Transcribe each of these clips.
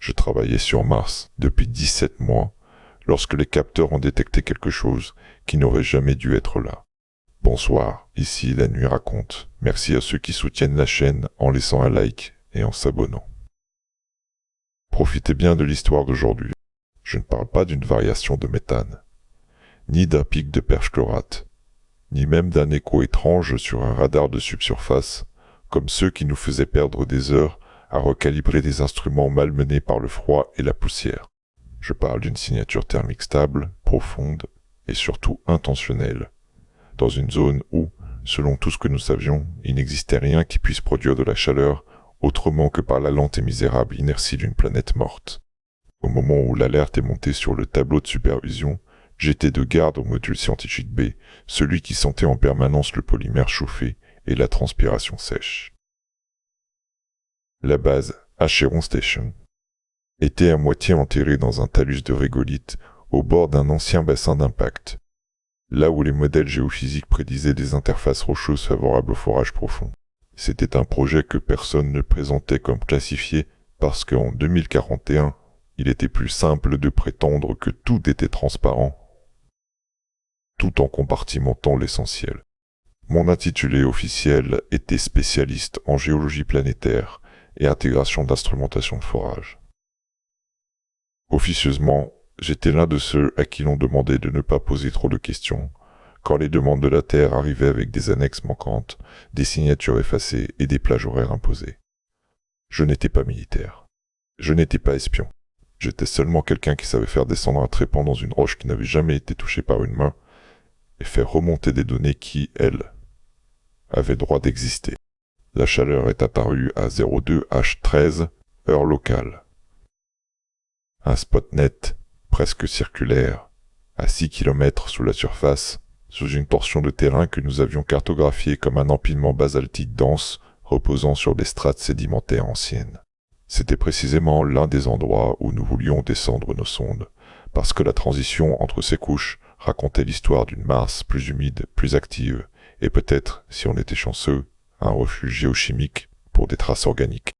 Je travaillais sur Mars depuis 17 mois, lorsque les capteurs ont détecté quelque chose qui n'aurait jamais dû être là. Bonsoir, ici La Nuit Raconte. Merci à ceux qui soutiennent la chaîne en laissant un like et en s'abonnant. Profitez bien de l'histoire d'aujourd'hui. Je ne parle pas d'une variation de méthane, ni d'un pic de perchlorate, ni même d'un écho étrange sur un radar de subsurface, comme ceux qui nous faisaient perdre des heures à recalibrer des instruments malmenés par le froid et la poussière. Je parle d'une signature thermique stable, profonde et surtout intentionnelle, dans une zone où, selon tout ce que nous savions, il n'existait rien qui puisse produire de la chaleur autrement que par la lente et misérable inertie d'une planète morte. Au moment où l'alerte est montée sur le tableau de supervision, j'étais de garde au module scientifique B, celui qui sentait en permanence le polymère chauffé et la transpiration sèche. La base Acheron Station était à moitié enterrée dans un talus de régolithes au bord d'un ancien bassin d'impact, là où les modèles géophysiques prédisaient des interfaces rocheuses favorables au forage profond. C'était un projet que personne ne présentait comme classifié parce qu'en 2041, il était plus simple de prétendre que tout était transparent, tout en compartimentant l'essentiel. Mon intitulé officiel était spécialiste en géologie planétaire et intégration d'instrumentation de forage. Officieusement, j'étais l'un de ceux à qui l'on demandait de ne pas poser trop de questions, quand les demandes de la Terre arrivaient avec des annexes manquantes, des signatures effacées et des plages horaires imposées. Je n'étais pas militaire. Je n'étais pas espion. J'étais seulement quelqu'un qui savait faire descendre un trépan dans une roche qui n'avait jamais été touchée par une main et faire remonter des données qui, elles, avaient droit d'exister. La chaleur est apparue à 02H13, heure locale. Un spot net, presque circulaire, à 6 km sous la surface, sous une portion de terrain que nous avions cartographiée comme un empilement basaltique dense reposant sur des strates sédimentaires anciennes. C'était précisément l'un des endroits où nous voulions descendre nos sondes, parce que la transition entre ces couches racontait l'histoire d'une Mars plus humide, plus active, et peut-être, si on était chanceux, un refuge géochimique pour des traces organiques.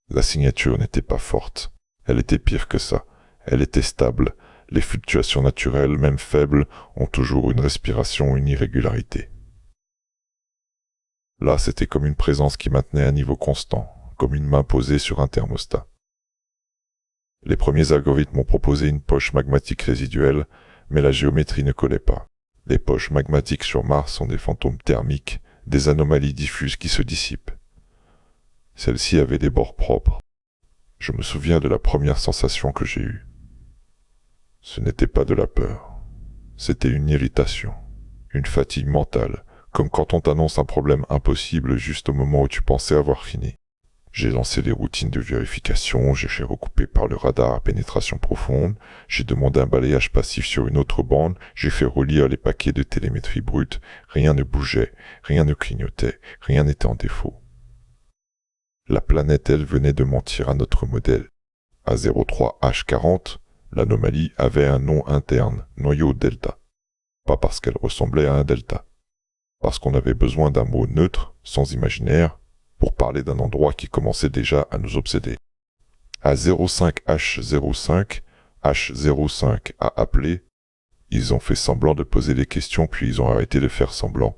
La signature n'était pas forte, elle était pire que ça, elle était stable, les fluctuations naturelles, même faibles, ont toujours une respiration, une irrégularité. Là, c'était comme une présence qui maintenait un niveau constant, comme une main posée sur un thermostat. Les premiers algorithmes ont proposé une poche magmatique résiduelle, mais la géométrie ne collait pas. Les poches magmatiques sur Mars sont des fantômes thermiques, des anomalies diffuses qui se dissipent. Celles-ci avaient des bords propres. Je me souviens de la première sensation que j'ai eue. Ce n'était pas de la peur. C'était une irritation, une fatigue mentale, comme quand on t'annonce un problème impossible juste au moment où tu pensais avoir fini. J'ai lancé des routines de vérification, j'ai fait recouper par le radar à pénétration profonde, j'ai demandé un balayage passif sur une autre bande, j'ai fait relire les paquets de télémétrie brute, rien ne bougeait, rien ne clignotait, rien n'était en défaut. La planète, elle, venait de mentir à notre modèle. À 03H40, l'anomalie avait un nom interne, noyau delta. Pas parce qu'elle ressemblait à un delta. Parce qu'on avait besoin d'un mot neutre, sans imaginaire, pour parler d'un endroit qui commençait déjà à nous obséder. À 05H05, H05 a appelé, ils ont fait semblant de poser des questions puis ils ont arrêté de faire semblant.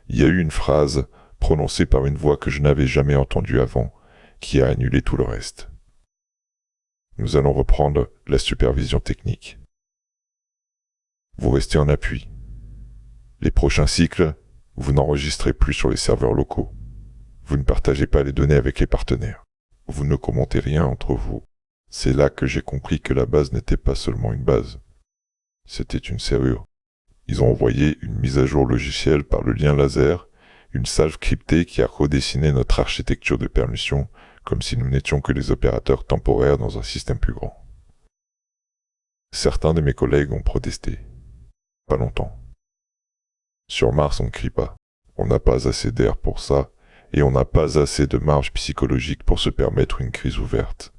Il y a eu une phrase, prononcée par une voix que je n'avais jamais entendue avant, qui a annulé tout le reste. Nous allons reprendre la supervision technique. Vous restez en appui. Les prochains cycles, vous n'enregistrez plus sur les serveurs locaux. Vous ne partagez pas les données avec les partenaires. Vous ne commentez rien entre vous. C'est là que j'ai compris que la base n'était pas seulement une base. C'était une serrure. Ils ont envoyé une mise à jour logicielle par le lien laser, une salve cryptée qui a redessiné notre architecture de permission, comme si nous n'étions que des opérateurs temporaires dans un système plus grand. Certains de mes collègues ont protesté. Pas longtemps. Sur Mars, on ne crie pas. On n'a pas assez d'air pour ça, et on n'a pas assez de marge psychologique pour se permettre une crise ouverte.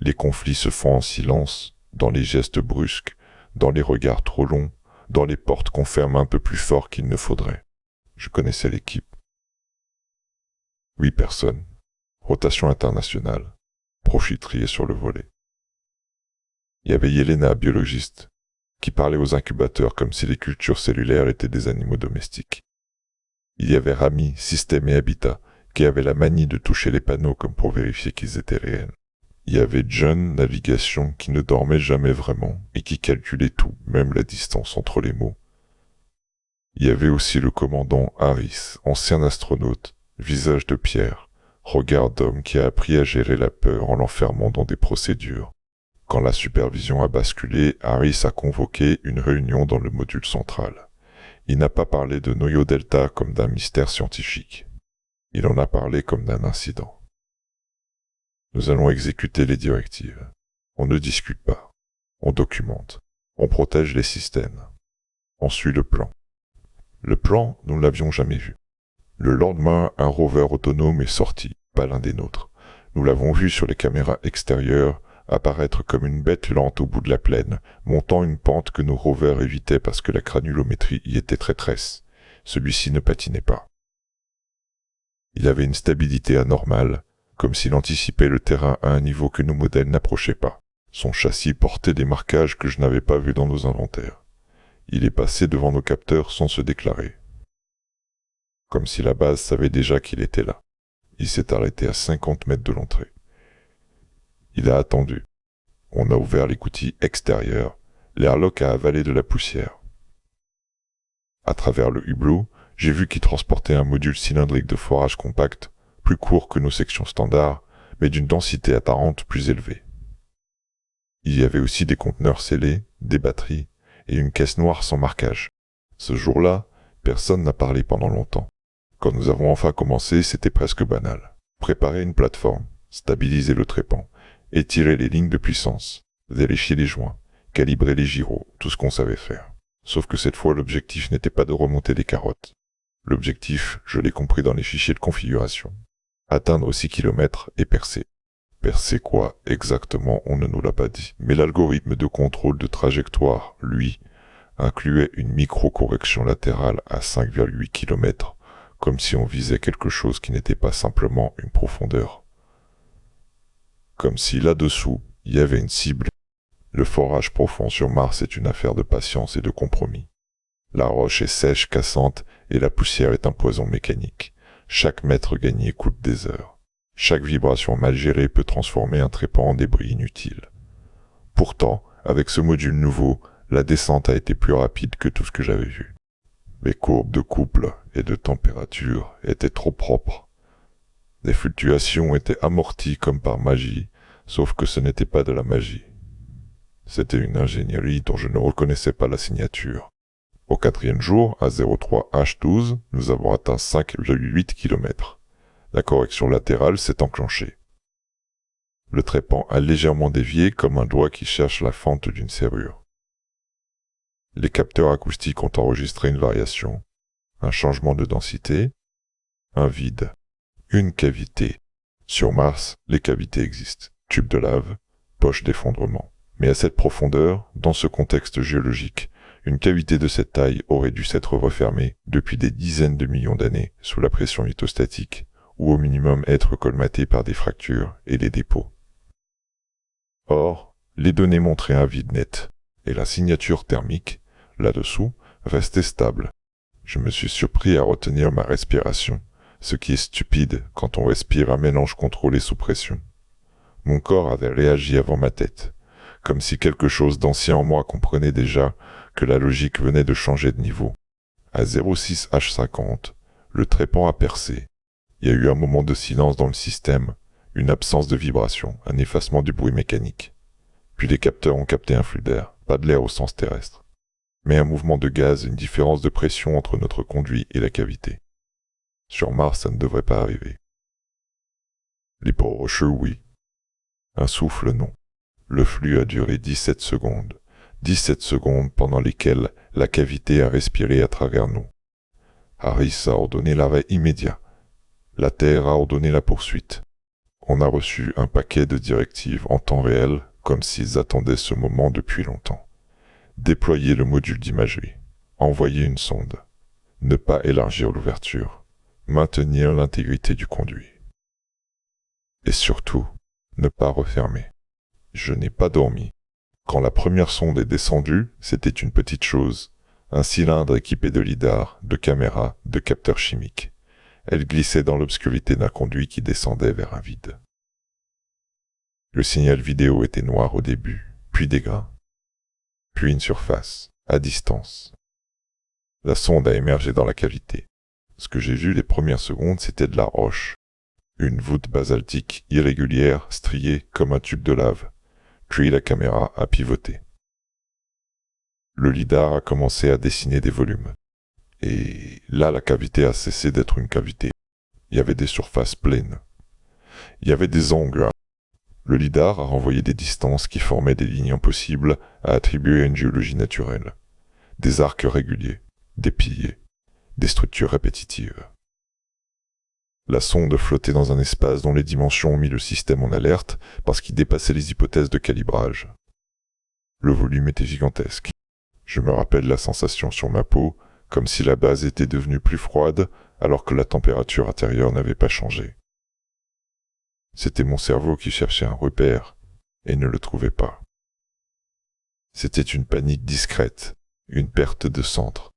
Les conflits se font en silence, dans les gestes brusques, dans les regards trop longs, dans les portes qu'on ferme un peu plus fort qu'il ne faudrait. Je connaissais l'équipe. 8 personnes. Rotation internationale. Profit trié sur le volet. Il y avait Yelena, biologiste, qui parlait aux incubateurs comme si les cultures cellulaires étaient des animaux domestiques. Il y avait Rami, système et habitat, qui avait la manie de toucher les panneaux comme pour vérifier qu'ils étaient réels. Il y avait John, navigation, qui ne dormait jamais vraiment et qui calculait tout, même la distance entre les mots. Il y avait aussi le commandant Harris, ancien astronaute, visage de pierre, regard d'homme qui a appris à gérer la peur en l'enfermant dans des procédures. Quand la supervision a basculé, Harris a convoqué une réunion dans le module central. Il n'a pas parlé de noyau delta comme d'un mystère scientifique. Il en a parlé comme d'un incident. Nous allons exécuter les directives. On ne discute pas. On documente. On protège les systèmes. On suit le plan. Le plan, nous ne l'avions jamais vu. Le lendemain, un rover autonome est sorti, pas l'un des nôtres. Nous l'avons vu sur les caméras extérieures apparaître comme une bête lente au bout de la plaine, montant une pente que nos rovers évitaient parce que la granulométrie y était traîtresse. Celui-ci ne patinait pas. Il avait une stabilité anormale, comme s'il anticipait le terrain à un niveau que nos modèles n'approchaient pas. Son châssis portait des marquages que je n'avais pas vus dans nos inventaires. Il est passé devant nos capteurs sans se déclarer. Comme si la base savait déjà qu'il était là. Il s'est arrêté à 50 mètres de l'entrée. Il a attendu. On a ouvert l'écoutille extérieure. L'airlock a avalé de la poussière. À travers le hublot, j'ai vu qu'il transportait un module cylindrique de forage compact, plus court que nos sections standards, mais d'une densité apparente plus élevée. Il y avait aussi des conteneurs scellés, des batteries et une caisse noire sans marquage. Ce jour-là, personne n'a parlé pendant longtemps. Quand nous avons enfin commencé, c'était presque banal. Préparer une plateforme, stabiliser le trépan, étirer les lignes de puissance, vérifier les joints, calibrer les gyros, tout ce qu'on savait faire. Sauf que cette fois, l'objectif n'était pas de remonter des carottes. L'objectif, je l'ai compris dans les fichiers de configuration. Atteindre 6 km et percer. Percer quoi exactement, on ne nous l'a pas dit. Mais l'algorithme de contrôle de trajectoire, lui, incluait une micro-correction latérale à 5,8 km, comme si on visait quelque chose qui n'était pas simplement une profondeur. Comme si là-dessous, il y avait une cible. Le forage profond sur Mars est une affaire de patience et de compromis. La roche est sèche, cassante, et la poussière est un poison mécanique. Chaque mètre gagné coûte des heures. Chaque vibration mal gérée peut transformer un trépan en débris inutile. Pourtant, avec ce module nouveau, la descente a été plus rapide que tout ce que j'avais vu. Les courbes de couple et de température étaient trop propres. Les fluctuations étaient amorties comme par magie, sauf que ce n'était pas de la magie. C'était une ingénierie dont je ne reconnaissais pas la signature. Au 4e jour, à 03H12, nous avons atteint 5,8 km. La correction latérale s'est enclenchée. Le trépan a légèrement dévié comme un doigt qui cherche la fente d'une serrure. Les capteurs acoustiques ont enregistré une variation, un changement de densité, un vide, une cavité. Sur Mars, les cavités existent. Tube de lave, poche d'effondrement. Mais à cette profondeur, dans ce contexte géologique, une cavité de cette taille aurait dû s'être refermée depuis des dizaines de millions d'années sous la pression lithostatique, ou au minimum être colmatée par des fractures et des dépôts. Or, les données montraient un vide net, et la signature thermique, là-dessous, restait stable. Je me suis surpris à retenir ma respiration, ce qui est stupide quand on respire un mélange contrôlé sous pression. Mon corps avait réagi avant ma tête, comme si quelque chose d'ancien en moi comprenait déjà que la logique venait de changer de niveau. À 06H50, le trépan a percé. Il y a eu un moment de silence dans le système, une absence de vibration, un effacement du bruit mécanique. Puis les capteurs ont capté un flux d'air, pas de l'air au sens terrestre, mais un mouvement de gaz, une différence de pression entre notre conduit et la cavité. Sur Mars, ça ne devrait pas arriver. Les pores rocheux, oui. Un souffle, non. Le flux a duré 17 secondes. 17 secondes pendant lesquelles la cavité a respiré à travers nous. Harris a ordonné l'arrêt immédiat. La Terre a ordonné la poursuite. On a reçu un paquet de directives en temps réel, comme s'ils attendaient ce moment depuis longtemps. Déployer le module d'imagerie. Envoyer une sonde. Ne pas élargir l'ouverture. Maintenir l'intégrité du conduit. Et surtout, ne pas refermer. Je n'ai pas dormi. Quand la première sonde est descendue, c'était une petite chose, un cylindre équipé de lidar, de caméras, de capteurs chimiques. Elle glissait dans l'obscurité d'un conduit qui descendait vers un vide. Le signal vidéo était noir au début, puis des grains, puis une surface, à distance. La sonde a émergé dans la cavité. Ce que j'ai vu les premières secondes, c'était de la roche. Une voûte basaltique irrégulière, striée comme un tube de lave. Puis la caméra a pivoté. Le lidar a commencé à dessiner des volumes. Et là, la cavité a cessé d'être une cavité. Il y avait des surfaces pleines. Il y avait des angles. Le lidar a renvoyé des distances qui formaient des lignes impossibles à attribuer à une géologie naturelle. Des arcs réguliers, des piliers, des structures répétitives. La sonde flottait dans un espace dont les dimensions ont mis le système en alerte parce qu'il dépassait les hypothèses de calibrage. Le volume était gigantesque. Je me rappelle la sensation sur ma peau, comme si la base était devenue plus froide alors que la température intérieure n'avait pas changé. C'était mon cerveau qui cherchait un repère et ne le trouvait pas. C'était une panique discrète, une perte de centre.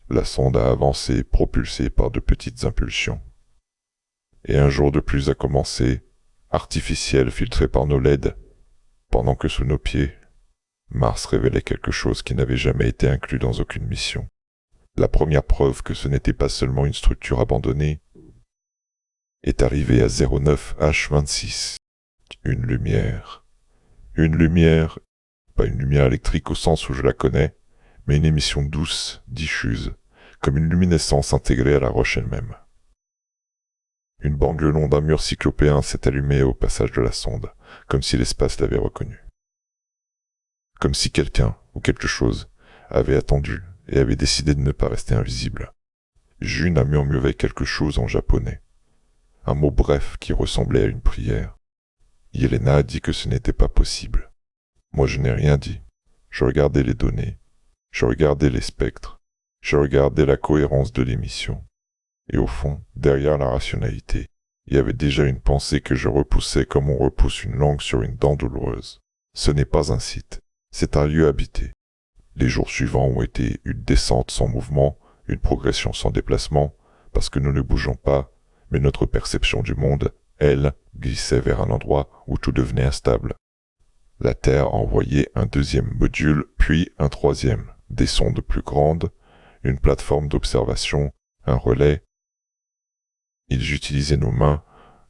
La sonde a avancé, propulsée par de petites impulsions. Et un jour de pluie a commencé, artificiel filtré par nos LED, pendant que sous nos pieds, Mars révélait quelque chose qui n'avait jamais été inclus dans aucune mission. La première preuve que ce n'était pas seulement une structure abandonnée est arrivée à 09H26. Une lumière. Une lumière, pas une lumière électrique au sens où je la connais, mais une émission douce, diffuse, comme une luminescence intégrée à la roche elle-même. Une bande le long d'un mur cyclopéen s'est allumée au passage de la sonde, comme si l'espace l'avait reconnu. Comme si quelqu'un, ou quelque chose, avait attendu et avait décidé de ne pas rester invisible. June a murmuré quelque chose en japonais. Un mot bref qui ressemblait à une prière. Yelena a dit que ce n'était pas possible. Moi je n'ai rien dit. Je regardais les données. Je regardais les spectres. Je regardais la cohérence de l'émission. Et au fond, derrière la rationalité, il y avait déjà une pensée que je repoussais comme on repousse une langue sur une dent douloureuse. Ce n'est pas un site, c'est un lieu habité. Les jours suivants ont été une descente sans mouvement, une progression sans déplacement, parce que nous ne bougeons pas, mais notre perception du monde, elle, glissait vers un endroit où tout devenait instable. La Terre a envoyé un deuxième module, puis un troisième, des sondes plus grandes, une plateforme d'observation, un relais. Ils utilisaient nos mains,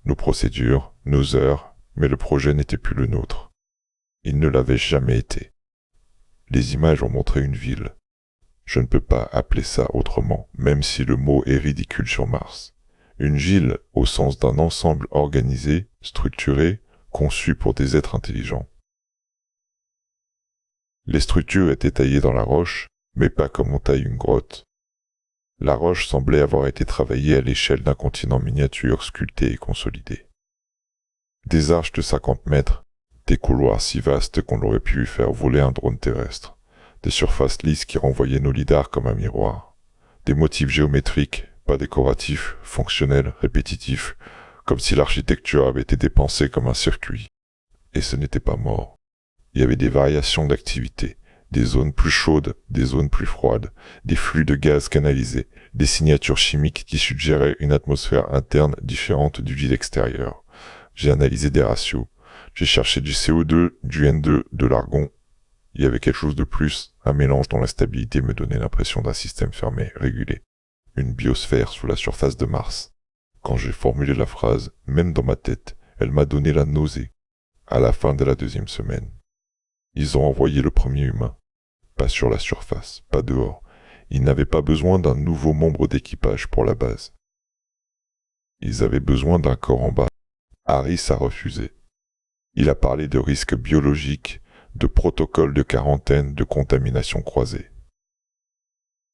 nos procédures, nos heures, mais le projet n'était plus le nôtre. Il ne l'avait jamais été. Les images ont montré une ville. Je ne peux pas appeler ça autrement, même si le mot est ridicule sur Mars. Une ville au sens d'un ensemble organisé, structuré, conçu pour des êtres intelligents. Les structures étaient taillées dans la roche, mais pas comme on taille une grotte. La roche semblait avoir été travaillée à l'échelle d'un continent miniature sculpté et consolidé. Des arches de 50 mètres, des couloirs si vastes qu'on aurait pu faire voler un drone terrestre, des surfaces lisses qui renvoyaient nos lidars comme un miroir, des motifs géométriques, pas décoratifs, fonctionnels, répétitifs, comme si l'architecture avait été dépensée comme un circuit. Et ce n'était pas mort. Il y avait des variations d'activité, des zones plus chaudes, des zones plus froides, des flux de gaz canalisés, des signatures chimiques qui suggéraient une atmosphère interne différente du vide extérieur. J'ai analysé des ratios. J'ai cherché du CO2, du N2, de l'argon. Il y avait quelque chose de plus, un mélange dont la stabilité me donnait l'impression d'un système fermé, régulé. Une biosphère sous la surface de Mars. Quand j'ai formulé la phrase, même dans ma tête, elle m'a donné la nausée. À la fin de la deuxième semaine. Ils ont envoyé le premier humain. Pas sur la surface, pas dehors. Ils n'avaient pas besoin d'un nouveau membre d'équipage pour la base. Ils avaient besoin d'un corps en bas. Harris a refusé. Il a parlé de risques biologiques, de protocoles de quarantaine, de contamination croisée.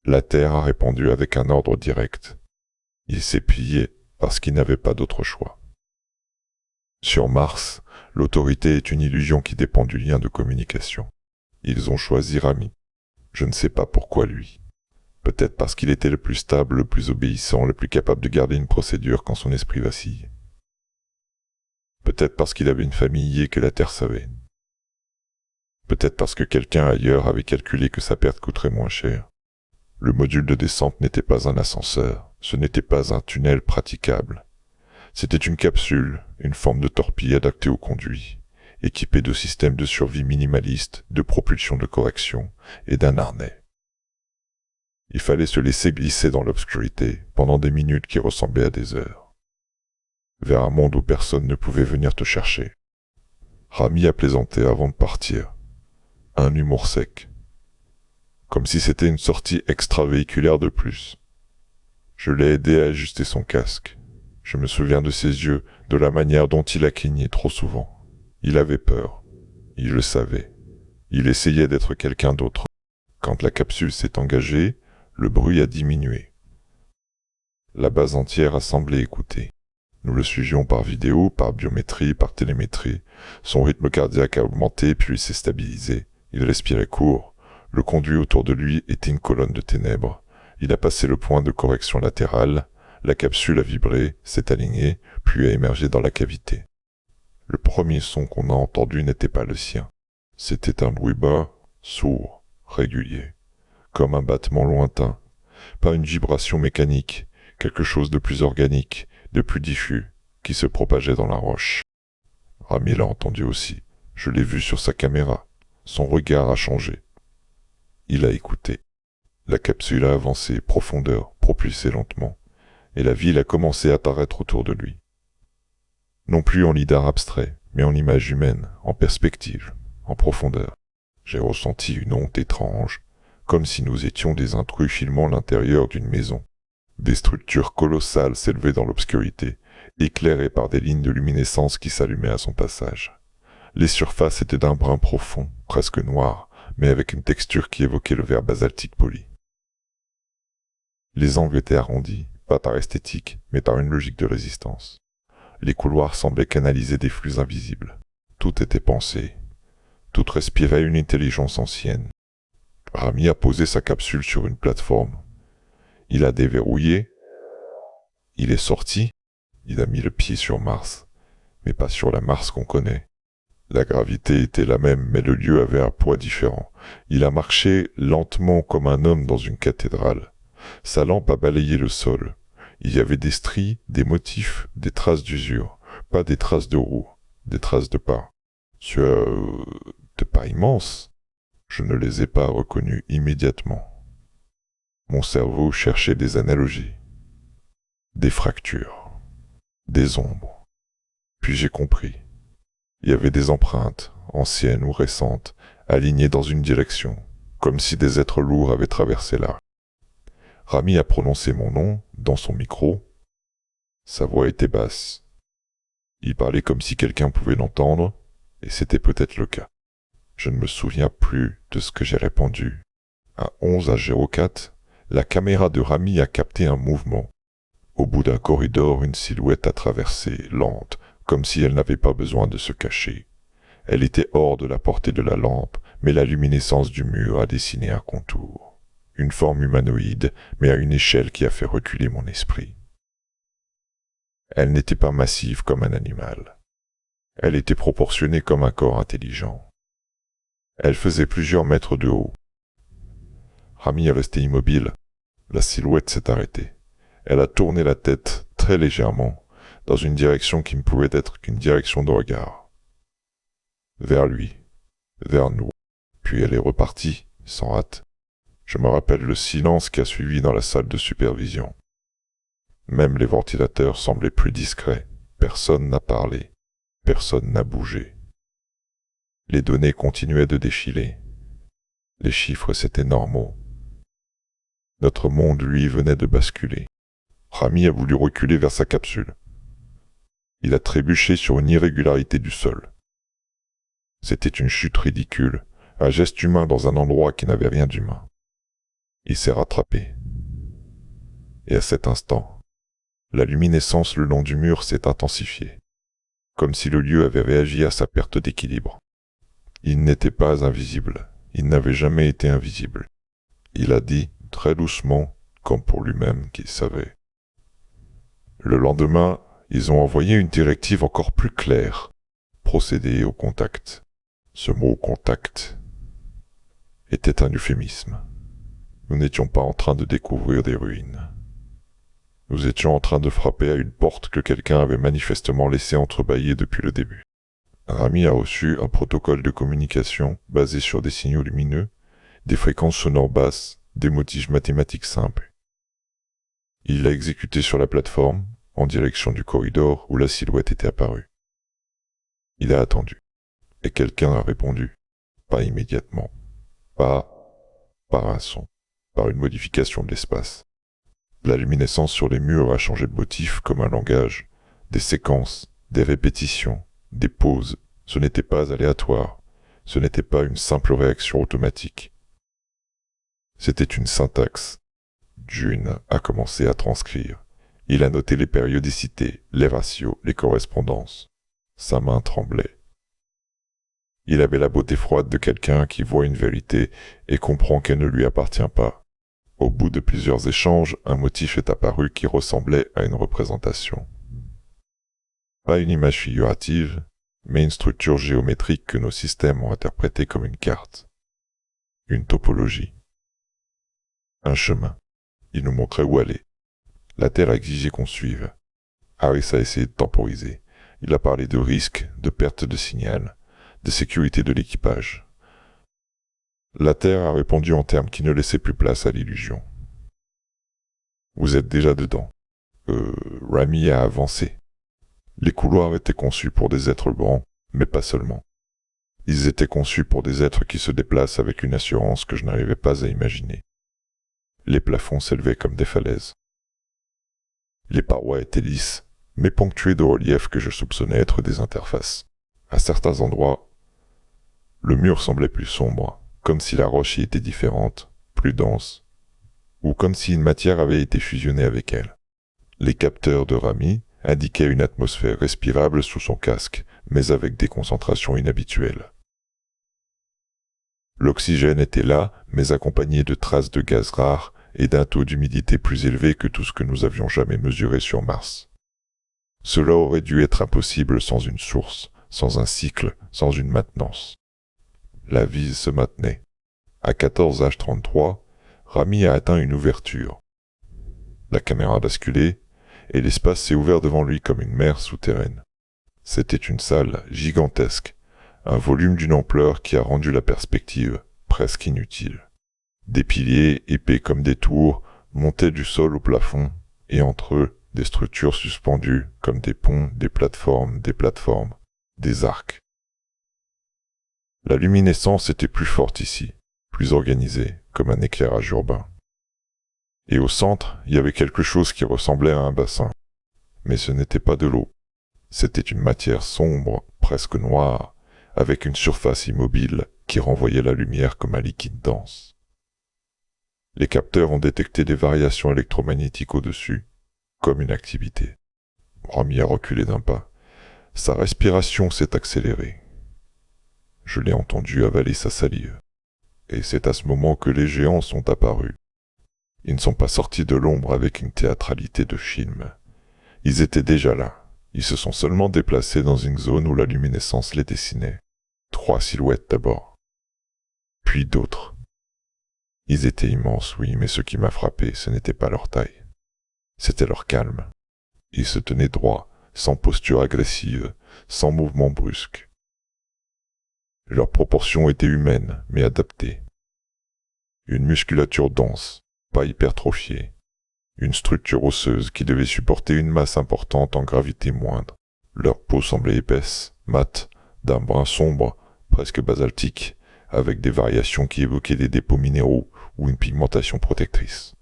La Terre a répondu avec un ordre direct. Il s'est plié parce qu'il n'avait pas d'autre choix. Sur Mars, l'autorité est une illusion qui dépend du lien de communication. Ils ont choisi Rami. Je ne sais pas pourquoi lui. Peut-être parce qu'il était le plus stable, le plus obéissant, le plus capable de garder une procédure quand son esprit vacille. Peut-être parce qu'il avait une famille et que la Terre savait. Peut-être parce que quelqu'un ailleurs avait calculé que sa perte coûterait moins cher. Le module de descente n'était pas un ascenseur, ce n'était pas un tunnel praticable. C'était une capsule, une forme de torpille adaptée au conduit, équipée de systèmes de survie minimalistes, de propulsion de correction et d'un harnais. Il fallait se laisser glisser dans l'obscurité pendant des minutes qui ressemblaient à des heures, vers un monde où personne ne pouvait venir te chercher. Rami a plaisanté avant de partir. Un humour sec. Comme si c'était une sortie extravéhiculaire de plus. Je l'ai aidé à ajuster son casque. Je me souviens de ses yeux, de la manière dont il a cligné trop souvent. Il avait peur. Il le savait. Il essayait d'être quelqu'un d'autre. Quand la capsule s'est engagée, le bruit a diminué. La base entière a semblé écouter. Nous le suivions par vidéo, par biométrie, par télémétrie. Son rythme cardiaque a augmenté puis s'est stabilisé. Il respirait court. Le conduit autour de lui était une colonne de ténèbres. Il a passé le point de correction latérale. La capsule a vibré, s'est alignée, puis a émergé dans la cavité. Le premier son qu'on a entendu n'était pas le sien. C'était un bruit bas, sourd, régulier, comme un battement lointain, pas une vibration mécanique, quelque chose de plus organique, de plus diffus, qui se propageait dans la roche. Rami l'a entendu aussi. Je l'ai vu sur sa caméra. Son regard a changé. Il a écouté. La capsule a avancé, profondeur, propulsée lentement, et la ville a commencé à apparaître autour de lui. Non plus en lidar abstrait, mais en image humaine, en perspective, en profondeur. J'ai ressenti une honte étrange, comme si nous étions des intrus filmant l'intérieur d'une maison. Des structures colossales s'élevaient dans l'obscurité, éclairées par des lignes de luminescence qui s'allumaient à son passage. Les surfaces étaient d'un brun profond, presque noir, mais avec une texture qui évoquait le verre basaltique poli. Les angles étaient arrondis, pas par esthétique, mais par une logique de résistance. Les couloirs semblaient canaliser des flux invisibles. Tout était pensé. Tout respirait une intelligence ancienne. Rami a posé sa capsule sur une plateforme. Il a déverrouillé. Il est sorti. Il a mis le pied sur Mars, mais pas sur la Mars qu'on connaît. La gravité était la même, mais le lieu avait un poids différent. Il a marché lentement comme un homme dans une cathédrale. Sa lampe a balayé le sol. Il y avait des stries, des motifs, des traces d'usure. Pas des traces de roues, des traces de pas. De pas immenses. Je ne les ai pas reconnus immédiatement. Mon cerveau cherchait des analogies, des fractures, des ombres. Puis j'ai compris. Il y avait des empreintes, anciennes ou récentes, alignées dans une direction, comme si des êtres lourds avaient traversé là. Rami a prononcé mon nom, dans son micro. Sa voix était basse. Il parlait comme si quelqu'un pouvait l'entendre, et c'était peut-être le cas. Je ne me souviens plus de ce que j'ai répondu. À 11h04, la caméra de Rami a capté un mouvement. Au bout d'un corridor, une silhouette a traversé, lente, comme si elle n'avait pas besoin de se cacher. Elle était hors de la portée de la lampe, mais la luminescence du mur a dessiné un contour. Une forme humanoïde, mais à une échelle qui a fait reculer mon esprit. Elle n'était pas massive comme un animal. Elle était proportionnée comme un corps intelligent. Elle faisait plusieurs mètres de haut. Rami est resté immobile. La silhouette s'est arrêtée. Elle a tourné la tête très légèrement, dans une direction qui ne pouvait être qu'une direction de regard. Vers lui, vers nous. Puis elle est repartie, sans hâte. Je me rappelle le silence qui a suivi dans la salle de supervision. Même les ventilateurs semblaient plus discrets. Personne n'a parlé. Personne n'a bougé. Les données continuaient de défiler. Les chiffres s'étaient normaux. Notre monde, lui, venait de basculer. Rami a voulu reculer vers sa capsule. Il a trébuché sur une irrégularité du sol. C'était une chute ridicule, un geste humain dans un endroit qui n'avait rien d'humain. Il s'est rattrapé. Et à cet instant, la luminescence le long du mur s'est intensifiée, comme si le lieu avait réagi à sa perte d'équilibre. Il n'était pas invisible, il n'avait jamais été invisible. Il a dit, très doucement, comme pour lui-même qu'il savait. Le lendemain, ils ont envoyé une directive encore plus claire. Procéder au contact. Ce mot contact était un euphémisme. Nous n'étions pas en train de découvrir des ruines. Nous étions en train de frapper à une porte que quelqu'un avait manifestement laissée entrebâillée depuis le début. Rami a reçu un protocole de communication basé sur des signaux lumineux, des fréquences sonores basses, des motifs mathématiques simples. Il l'a exécuté sur la plateforme, en direction du corridor où la silhouette était apparue. Il a attendu. Et quelqu'un a répondu. Pas immédiatement. Pas par un son. Par une modification de l'espace. La luminescence sur les murs a changé de motif comme un langage. Des séquences, des répétitions, des pauses. Ce n'était pas aléatoire. Ce n'était pas une simple réaction automatique. C'était une syntaxe. June a commencé à transcrire. Il a noté les périodicités, les ratios, les correspondances. Sa main tremblait. Il avait la beauté froide de quelqu'un qui voit une vérité et comprend qu'elle ne lui appartient pas. Au bout de plusieurs échanges, un motif est apparu qui ressemblait à une représentation. Pas une image figurative, mais une structure géométrique que nos systèmes ont interprétée comme une carte. Une topologie. Un chemin. Il nous montrait où aller. La Terre a exigé qu'on suive. Harris a essayé de temporiser. Il a parlé de risque, de perte de signal, de sécurité de l'équipage. La Terre a répondu en termes qui ne laissaient plus place à l'illusion. Vous êtes déjà dedans. Rami a avancé. Les couloirs étaient conçus pour des êtres grands, mais pas seulement. Ils étaient conçus pour des êtres qui se déplacent avec une assurance que je n'arrivais pas à imaginer. Les plafonds s'élevaient comme des falaises. Les parois étaient lisses, mais ponctuées de reliefs que je soupçonnais être des interfaces. À certains endroits, le mur semblait plus sombre, comme si la roche y était différente, plus dense, ou comme si une matière avait été fusionnée avec elle. Les capteurs de Rami indiquaient une atmosphère respirable sous son casque, mais avec des concentrations inhabituelles. L'oxygène était là, mais accompagné de traces de gaz rares et d'un taux d'humidité plus élevé que tout ce que nous avions jamais mesuré sur Mars. Cela aurait dû être impossible sans une source, sans un cycle, sans une maintenance. La vie se maintenait. À 14h33, Rami a atteint une ouverture. La caméra a basculé, et l'espace s'est ouvert devant lui comme une mer souterraine. C'était une salle gigantesque, un volume d'une ampleur qui a rendu la perspective presque inutile. Des piliers, épais comme des tours, montaient du sol au plafond, et entre eux, des structures suspendues comme des ponts, des plateformes, des arcs. La luminescence était plus forte ici, plus organisée, comme un éclairage urbain. Et au centre, il y avait quelque chose qui ressemblait à un bassin. Mais ce n'était pas de l'eau. C'était une matière sombre, presque noire, avec une surface immobile qui renvoyait la lumière comme un liquide dense. Les capteurs ont détecté des variations électromagnétiques au-dessus, comme une activité. Rami a reculé d'un pas. Sa respiration s'est accélérée. Je l'ai entendu avaler sa salive. Et c'est à ce moment que les géants sont apparus. Ils ne sont pas sortis de l'ombre avec une théâtralité de film. Ils étaient déjà là. Ils se sont seulement déplacés dans une zone où la luminescence les dessinait. 3 silhouettes d'abord. Puis d'autres. Ils étaient immenses, oui, mais ce qui m'a frappé, ce n'était pas leur taille. C'était leur calme. Ils se tenaient droits, sans posture agressive, sans mouvement brusque. Leurs proportions étaient humaines, mais adaptées. Une musculature dense, pas hypertrophiée. Une structure osseuse qui devait supporter une masse importante en gravité moindre. Leur peau semblait épaisse, mate, d'un brun sombre, presque basaltique, avec des variations qui évoquaient des dépôts minéraux ou une pigmentation protectrice.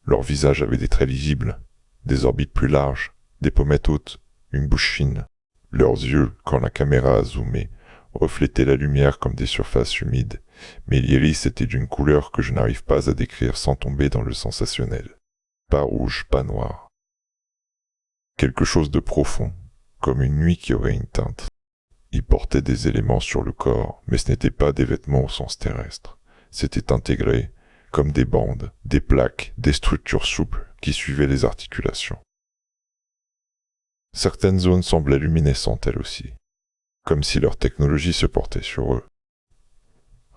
Leur visage avait des traits lisibles, des orbites plus larges, des pommettes hautes, une bouche fine. Leurs yeux, quand la caméra a zoomé, reflétaient la lumière comme des surfaces humides, mais l'iris était d'une couleur que je n'arrive pas à décrire sans tomber dans le sensationnel. Pas rouge, pas noir. Quelque chose de profond, comme une nuit qui aurait une teinte. Ils portaient des éléments sur le corps, mais ce n'étaient pas des vêtements au sens terrestre. C'était intégré, comme des bandes, des plaques, des structures souples qui suivaient les articulations. Certaines zones semblaient luminescentes elles aussi, comme si leur technologie se portait sur eux.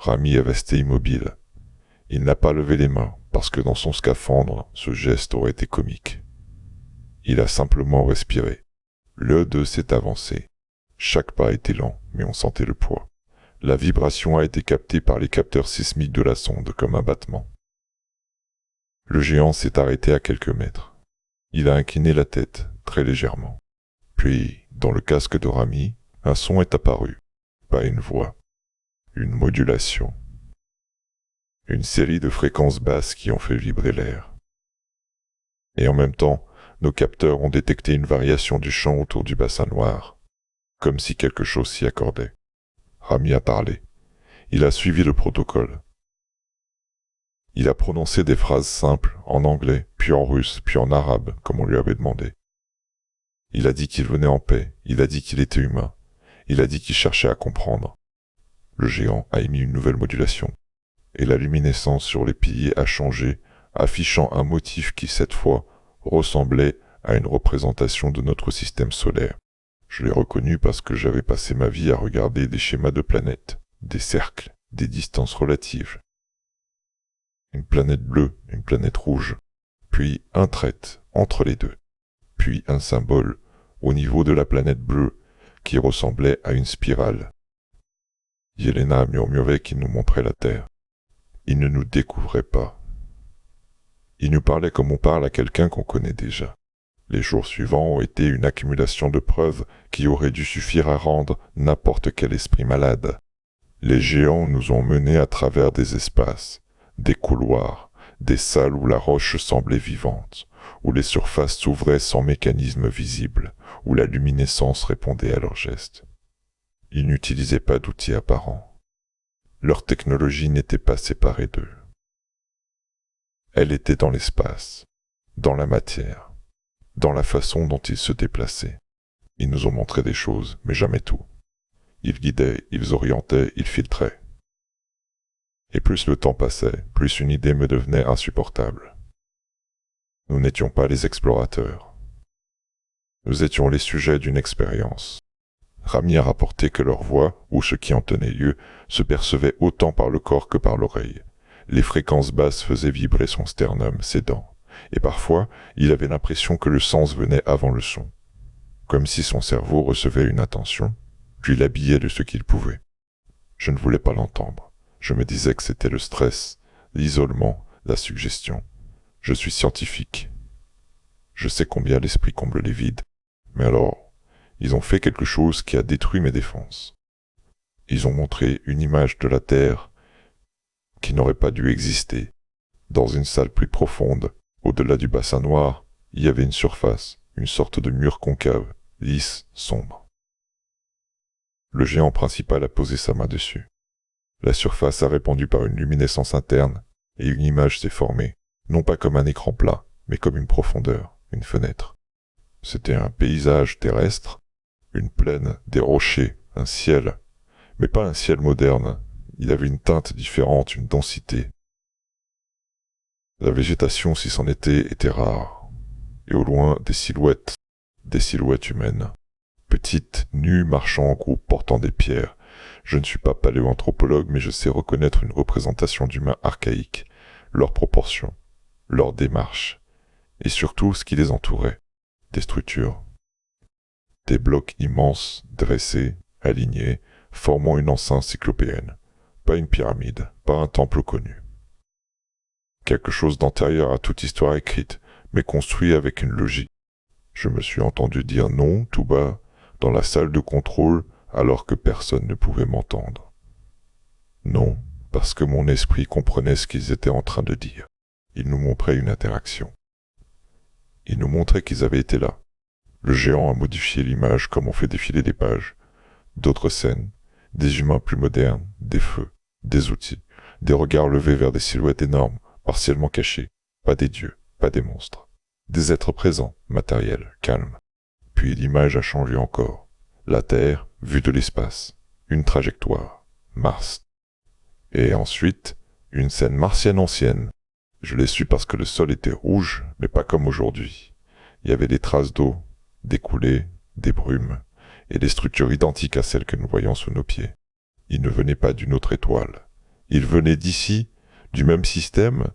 Rami est resté immobile. Il n'a pas levé les mains, parce que dans son scaphandre, ce geste aurait été comique. Il a simplement respiré. Le 2 s'est avancé. Chaque pas était lent, mais on sentait le poids. La vibration a été captée par les capteurs sismiques de la sonde comme un battement. Le géant s'est arrêté à quelques mètres. Il a incliné la tête, très légèrement. Puis, dans le casque de Rami, un son est apparu. Pas une voix. Une modulation. Une série de fréquences basses qui ont fait vibrer l'air. Et en même temps, nos capteurs ont détecté une variation du champ autour du bassin noir, comme si quelque chose s'y accordait. Rami a parlé. Il a suivi le protocole. Il a prononcé des phrases simples, en anglais, puis en russe, puis en arabe, comme on lui avait demandé. Il a dit qu'il venait en paix, il a dit qu'il était humain, il a dit qu'il cherchait à comprendre. Le géant a émis une nouvelle modulation, et la luminescence sur les piliers a changé, affichant un motif qui, cette fois, ressemblait à une représentation de notre système solaire. Je l'ai reconnu parce que j'avais passé ma vie à regarder des schémas de planètes, des cercles, des distances relatives. Une planète bleue, une planète rouge, puis un trait entre les deux, puis un symbole au niveau de la planète bleue qui ressemblait à une spirale. Yelena murmurait qu'il nous montrait la Terre. Il ne nous découvrait pas. Il nous parlait comme on parle à quelqu'un qu'on connaît déjà. Les jours suivants ont été une accumulation de preuves qui auraient dû suffire à rendre n'importe quel esprit malade. Les géants nous ont menés à travers des espaces, des couloirs, des salles où la roche semblait vivante, où les surfaces s'ouvraient sans mécanisme visible, où la luminescence répondait à leurs gestes. Ils n'utilisaient pas d'outils apparents. Leur technologie n'était pas séparée d'eux. Elle était dans l'espace, dans la matière, dans la façon dont ils se déplaçaient. Ils nous ont montré des choses, mais jamais tout. Ils guidaient, ils orientaient, ils filtraient. Et plus le temps passait, plus une idée me devenait insupportable. Nous n'étions pas les explorateurs. Nous étions les sujets d'une expérience. Rami a rapporté que leur voix, ou ce qui en tenait lieu, se percevait autant par le corps que par l'oreille. Les fréquences basses faisaient vibrer son sternum, ses dents, et parfois il avait l'impression que le sens venait avant le son, comme si son cerveau recevait une attention, puis l'habillait de ce qu'il pouvait. Je ne voulais pas l'entendre. Je me disais que c'était le stress, l'isolement, la suggestion. Je suis scientifique. Je sais combien l'esprit comble les vides. Mais alors, ils ont fait quelque chose qui a détruit mes défenses. Ils ont montré une image de la Terre qui n'aurait pas dû exister. Dans une salle plus profonde, au-delà du bassin noir, il y avait une surface, une sorte de mur concave, lisse, sombre. Le géant principal a posé sa main dessus. La surface a répondu par une luminescence interne, et une image s'est formée, non pas comme un écran plat, mais comme une profondeur, une fenêtre. C'était un paysage terrestre, une plaine, des rochers, un ciel, mais pas un ciel moderne. Il avait une teinte différente, une densité. La végétation, si c'en était rare. Et au loin, des silhouettes humaines. Petites, nues, marchant en groupe, portant des pierres. Je ne suis pas paléoanthropologue, mais je sais reconnaître une représentation d'humains archaïques, leurs proportions, leur démarche, et surtout ce qui les entourait, des structures. Des blocs immenses, dressés, alignés, formant une enceinte cyclopéenne. Pas une pyramide, pas un temple connu. Quelque chose d'antérieur à toute histoire écrite, mais construit avec une logique. Je me suis entendu dire non, tout bas, dans la salle de contrôle, alors que personne ne pouvait m'entendre. Non, parce que mon esprit comprenait ce qu'ils étaient en train de dire. Ils nous montraient une interaction. Ils nous montraient qu'ils avaient été là. Le géant a modifié l'image comme on fait défiler des pages. D'autres scènes, des humains plus modernes, des feux, des outils, des regards levés vers des silhouettes énormes, partiellement cachées, pas des dieux, pas des monstres. Des êtres présents, matériels, calmes. Puis l'image a changé encore. La Terre, vue de l'espace. Une trajectoire. Mars. Et ensuite, une scène martienne ancienne. Je l'ai su parce que le sol était rouge, mais pas comme aujourd'hui. Il y avait des traces d'eau, des coulées, des brumes, et des structures identiques à celles que nous voyons sous nos pieds. Ils ne venaient pas d'une autre étoile. Ils venaient d'ici, du même système,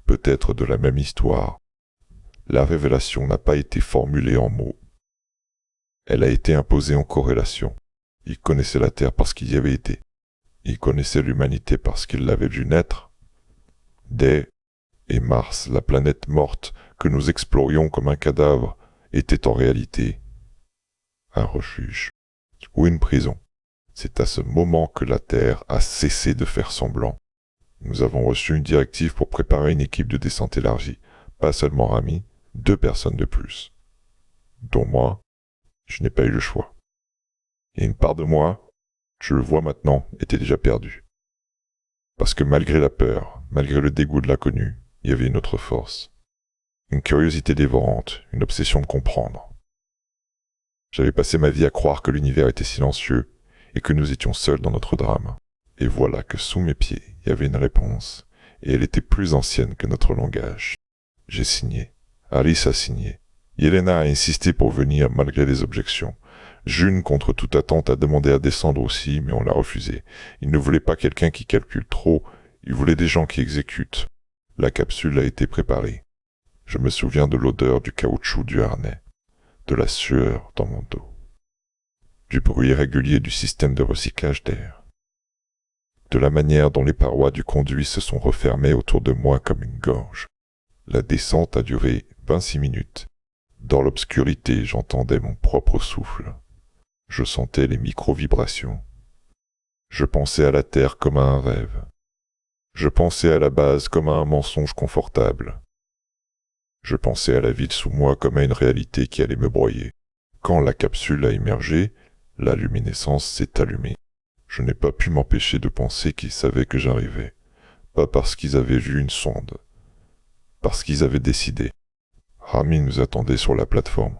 peut-être de la même histoire. La révélation n'a pas été formulée en mots. Elle a été imposée en corrélation. Ils connaissaient la Terre parce qu'ils y avaient été. Ils connaissaient l'humanité parce qu'ils l'avaient vue naître. Dès et Mars, la planète morte que nous explorions comme un cadavre, était en réalité un refuge ou une prison. C'est à ce moment que la Terre a cessé de faire semblant. Nous avons reçu une directive pour préparer une équipe de descente élargie. Pas seulement Rami, 2 personnes de plus. Dont moi, je n'ai pas eu le choix. Et une part de moi, je le vois maintenant, était déjà perdue. Parce que malgré la peur, malgré le dégoût de l'inconnu, il y avait une autre force. Une curiosité dévorante, une obsession de comprendre. J'avais passé ma vie à croire que l'univers était silencieux et que nous étions seuls dans notre drame. Et voilà que sous mes pieds, il y avait une réponse, et elle était plus ancienne que notre langage. J'ai signé. Alice a signé. Yelena a insisté pour venir malgré les objections. June, contre toute attente, a demandé à descendre aussi, mais on l'a refusé. Il ne voulait pas quelqu'un qui calcule trop, il voulait des gens qui exécutent. La capsule a été préparée. Je me souviens de l'odeur du caoutchouc du harnais, de la sueur dans mon dos, du bruit régulier du système de recyclage d'air, de la manière dont les parois du conduit se sont refermées autour de moi comme une gorge. La descente a duré 26 minutes. Dans l'obscurité, j'entendais mon propre souffle. Je sentais les micro-vibrations. Je pensais à la Terre comme à un rêve. Je pensais à la base comme à un mensonge confortable. Je pensais à la vie sous moi comme à une réalité qui allait me broyer. Quand la capsule a émergé, la luminescence s'est allumée. Je n'ai pas pu m'empêcher de penser qu'ils savaient que j'arrivais. Pas parce qu'ils avaient vu une sonde. Parce qu'ils avaient décidé. Rami nous attendait sur la plateforme.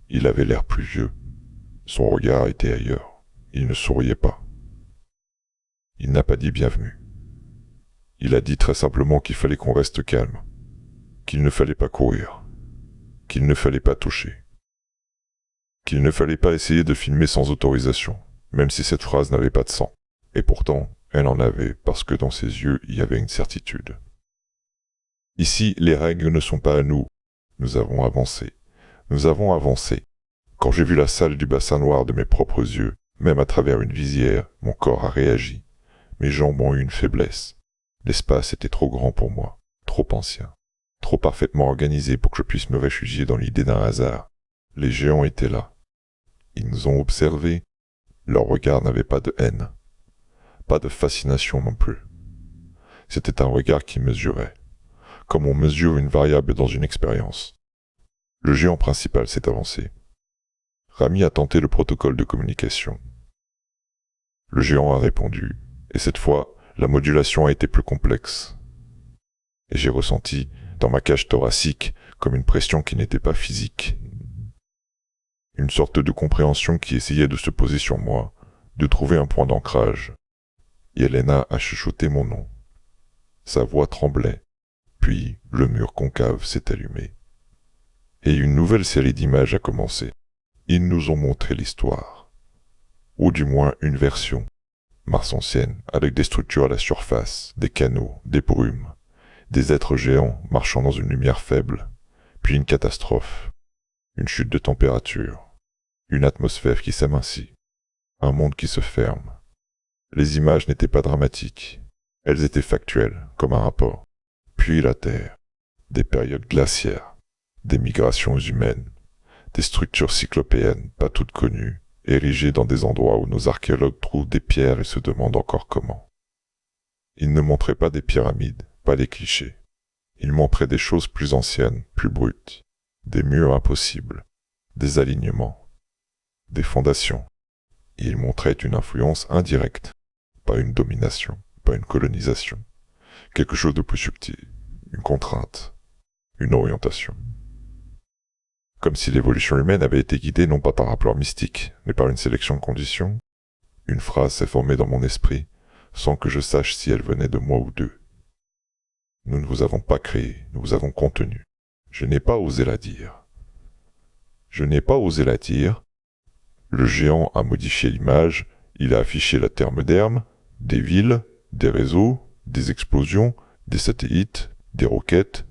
Il avait l'air plus vieux. Son regard était ailleurs. Il ne souriait pas. Il n'a pas dit bienvenue. Il a dit très simplement qu'il fallait qu'on reste calme. Qu'il ne fallait pas courir. Qu'il ne fallait pas toucher. Qu'il ne fallait pas essayer de filmer sans autorisation, même si cette phrase n'avait pas de sens. Et pourtant, elle en avait, parce que dans ses yeux, il y avait une certitude. Ici, les règles ne sont pas à nous. Nous avons avancé. Nous avons avancé. Quand j'ai vu la salle du bassin noir de mes propres yeux, même à travers une visière, mon corps a réagi. Mes jambes ont eu une faiblesse. L'espace était trop grand pour moi, trop ancien, trop parfaitement organisé pour que je puisse me réfugier dans l'idée d'un hasard. Les géants étaient là. Ils nous ont observés. Leur regard n'avait pas de haine, pas de fascination non plus. C'était un regard qui mesurait, comme on mesure une variable dans une expérience. Le géant principal s'est avancé. Rami a tenté le protocole de communication. Le géant a répondu, et cette fois, la modulation a été plus complexe. Et j'ai ressenti, dans ma cage thoracique, comme une pression qui n'était pas physique. Une sorte de compréhension qui essayait de se poser sur moi, de trouver un point d'ancrage. Yelena a chuchoté mon nom. Sa voix tremblait, puis le mur concave s'est allumé. Et une nouvelle série d'images a commencé. Ils nous ont montré l'histoire. Ou du moins une version. Mars ancienne, avec des structures à la surface, des canaux, des brumes, des êtres géants marchant dans une lumière faible, puis une catastrophe, une chute de température, une atmosphère qui s'amincit, un monde qui se ferme. Les images n'étaient pas dramatiques, elles étaient factuelles, comme un rapport. Puis la Terre, des périodes glaciaires, des migrations humaines, des structures cyclopéennes pas toutes connues, érigées dans des endroits où nos archéologues trouvent des pierres et se demandent encore comment. Ils ne montraient pas des pyramides, pas des clichés. Ils montraient des choses plus anciennes, plus brutes, des murs impossibles, des alignements, des fondations. Et ils montraient une influence indirecte, pas une domination, pas une colonisation, quelque chose de plus subtil, une contrainte, une orientation. Comme si l'évolution humaine avait été guidée non pas par un plan mystique, mais par une sélection de conditions, une phrase s'est formée dans mon esprit, sans que je sache si elle venait de moi ou d'eux. Nous ne vous avons pas créé, nous vous avons contenu. Je n'ai pas osé la dire. Je n'ai pas osé la dire. Le géant a modifié l'image, il a affiché la terre moderne, des villes, des réseaux, des explosions, des satellites, des roquettes,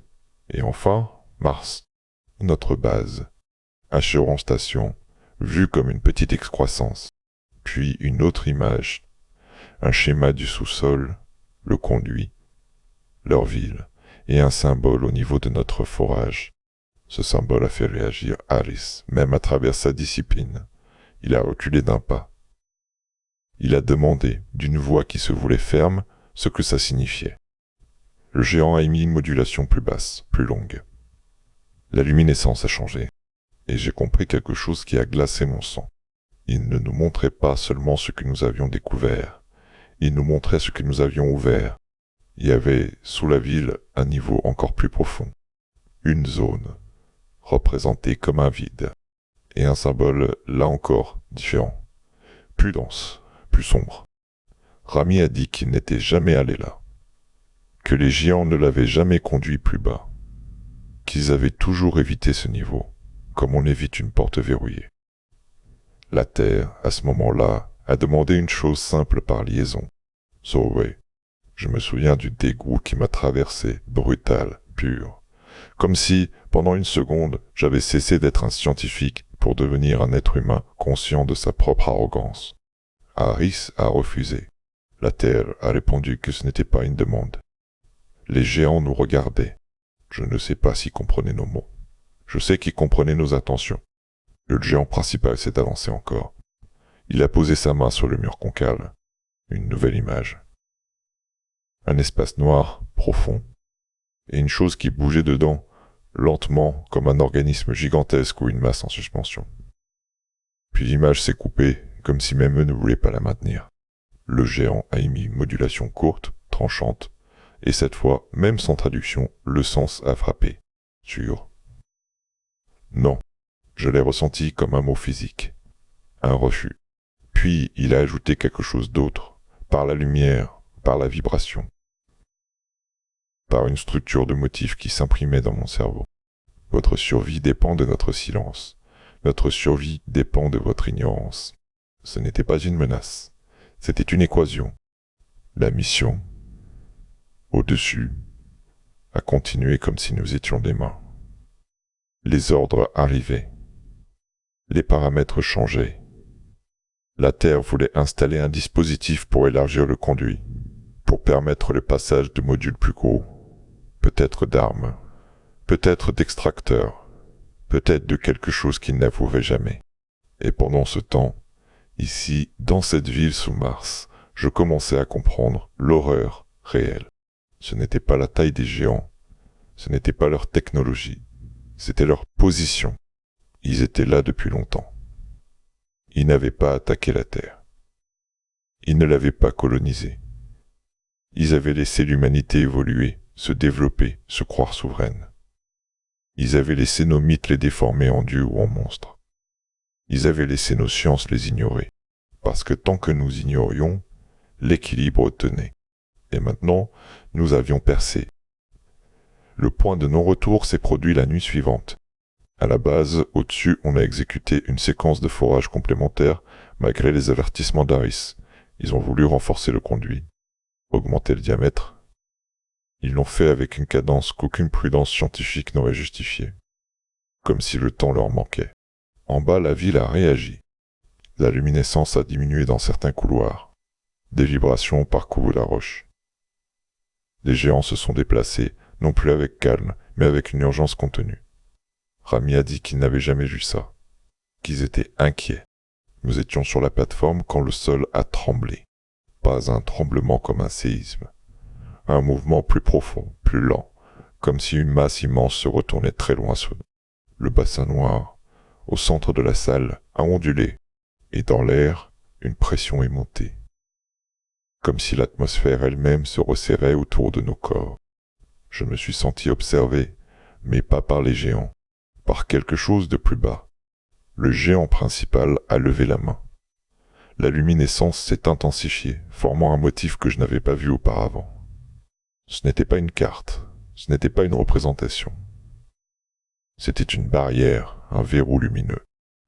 et enfin, Mars, notre base. Acheron Station, vue comme une petite excroissance. Puis une autre image, un schéma du sous-sol, le conduit, leur ville, et un symbole au niveau de notre forage. Ce symbole a fait réagir Harris, même à travers sa discipline. Il a reculé d'un pas. Il a demandé, d'une voix qui se voulait ferme, ce que ça signifiait. Le géant a émis une modulation plus basse, plus longue. La luminescence a changé, et j'ai compris quelque chose qui a glacé mon sang. Il ne nous montrait pas seulement ce que nous avions découvert, il nous montrait ce que nous avions ouvert. Il y avait, sous la ville, un niveau encore plus profond. Une zone, représentée comme un vide, et un symbole, là encore, différent. Plus dense, plus sombre. Rami a dit qu'il n'était jamais allé là, que les géants ne l'avaient jamais conduit plus bas, qu'ils avaient toujours évité ce niveau, comme on évite une porte verrouillée. La Terre, à ce moment-là, a demandé une chose simple par liaison. Sauver. Je me souviens du dégoût qui m'a traversé, brutal, pur. Comme si, pendant une seconde, j'avais cessé d'être un scientifique pour devenir un être humain conscient de sa propre arrogance. Harris a refusé. La Terre a répondu que ce n'était pas une demande. Les géants nous regardaient. Je ne sais pas s'ils comprenaient nos mots. Je sais qu'ils comprenaient nos intentions. Le géant principal s'est avancé encore. Il a posé sa main sur le mur concave. Une nouvelle image. Un espace noir, profond, et une chose qui bougeait dedans, lentement, comme un organisme gigantesque ou une masse en suspension. Puis l'image s'est coupée, comme si même eux ne voulaient pas la maintenir. Le géant a émis une modulation courte, tranchante, et cette fois, même sans traduction, le sens a frappé. Sur. Non, je l'ai ressenti comme un mot physique. Un refus. Puis il a ajouté quelque chose d'autre, par la lumière, par la vibration, par une structure de motifs qui s'imprimait dans mon cerveau. Votre survie dépend de notre silence. Notre survie dépend de votre ignorance. Ce n'était pas une menace. C'était une équation. La mission, au-dessus, a continué comme si nous étions des mains. Les ordres arrivaient. Les paramètres changeaient. La Terre voulait installer un dispositif pour élargir le conduit, pour permettre le passage de modules plus gros, peut-être d'armes, peut-être d'extracteurs, peut-être de quelque chose qu'ils n'avoueraient jamais. Et pendant ce temps, ici, dans cette ville sous Mars, je commençais à comprendre l'horreur réelle. Ce n'était pas la taille des géants, ce n'était pas leur technologie, c'était leur position. Ils étaient là depuis longtemps. Ils n'avaient pas attaqué la Terre. Ils ne l'avaient pas colonisée. Ils avaient laissé l'humanité évoluer, se développer, se croire souveraine. Ils avaient laissé nos mythes les déformer en dieux ou en monstres. Ils avaient laissé nos sciences les ignorer, parce que tant que nous ignorions, l'équilibre tenait. Et maintenant, nous avions percé. Le point de non-retour s'est produit la nuit suivante. À la base, au-dessus, on a exécuté une séquence de forage complémentaire malgré les avertissements d'Harris. Ils ont voulu renforcer le conduit, augmenter le diamètre. Ils l'ont fait avec une cadence qu'aucune prudence scientifique n'aurait justifiée, comme si le temps leur manquait. En bas, la ville a réagi. La luminescence a diminué dans certains couloirs. Des vibrations ont parcouru la roche. Les géants se sont déplacés, non plus avec calme, mais avec une urgence contenue. Rami a dit qu'ils n'avaient jamais vu ça, qu'ils étaient inquiets. Nous étions sur la plateforme quand le sol a tremblé. Pas un tremblement comme un séisme. Un mouvement plus profond, plus lent, comme si une masse immense se retournait très loin sous nous. Le bassin noir, au centre de la salle, a ondulé, et dans l'air, une pression est montée. Comme si l'atmosphère elle-même se resserrait autour de nos corps. Je me suis senti observé, mais pas par les géants, par quelque chose de plus bas. Le géant principal a levé la main. La luminescence s'est intensifiée, formant un motif que je n'avais pas vu auparavant. Ce n'était pas une carte, ce n'était pas une représentation. C'était une barrière, un verrou lumineux.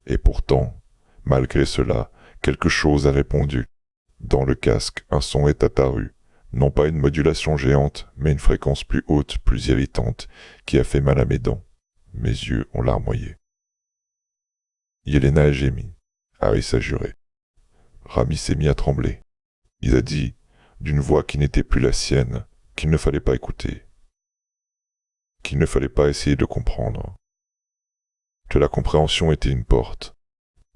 Et pourtant, malgré cela, quelque chose a répondu. Dans le casque, un son est apparu, Non pas une modulation géante, mais une fréquence plus haute, plus irritante, qui a fait mal à mes dents. Mes yeux ont larmoyé. Yelena a gémi. Harris a juré. Rami s'est mis à trembler. Il a dit, d'une voix qui n'était plus la sienne, qu'il ne fallait pas écouter, qu'il ne fallait pas essayer de comprendre, que la compréhension était une porte.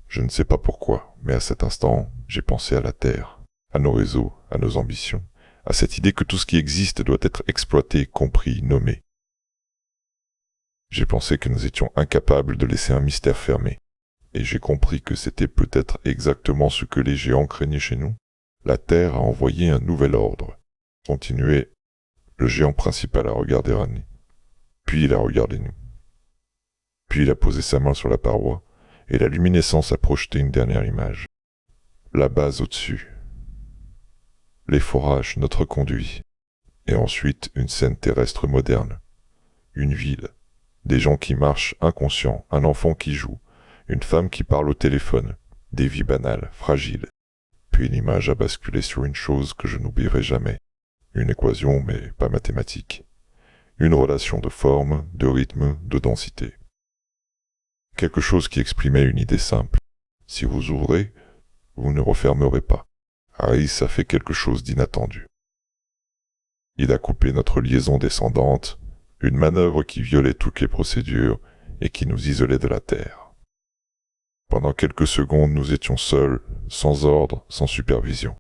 Je ne sais pas pourquoi, mais à cet instant, j'ai pensé à la Terre, à nos réseaux, à nos ambitions, à cette idée que tout ce qui existe doit être exploité, compris, nommé. J'ai pensé que nous étions incapables de laisser un mystère fermé, et j'ai compris que c'était peut-être exactement ce que les géants craignaient chez nous. La Terre a envoyé un nouvel ordre. Continuez. Le géant principal a regardé Rani. Puis il a regardé nous. Puis il a posé sa main sur la paroi, et la luminescence a projeté une dernière image. La base au-dessus. Les forages, notre conduit. Et ensuite une scène terrestre moderne. Une ville. Des gens qui marchent inconscients, un enfant qui joue, une femme qui parle au téléphone, des vies banales, fragiles. Puis l'image a basculé sur une chose que je n'oublierai jamais. Une équation, mais pas mathématique. Une relation de forme, de rythme, de densité. Quelque chose qui exprimait une idée simple. Si vous ouvrez, vous ne refermerez pas. Harris a fait quelque chose d'inattendu. Il a coupé notre liaison descendante, une manœuvre qui violait toutes les procédures et qui nous isolait de la Terre. Pendant quelques secondes, nous étions seuls, sans ordre, sans supervision.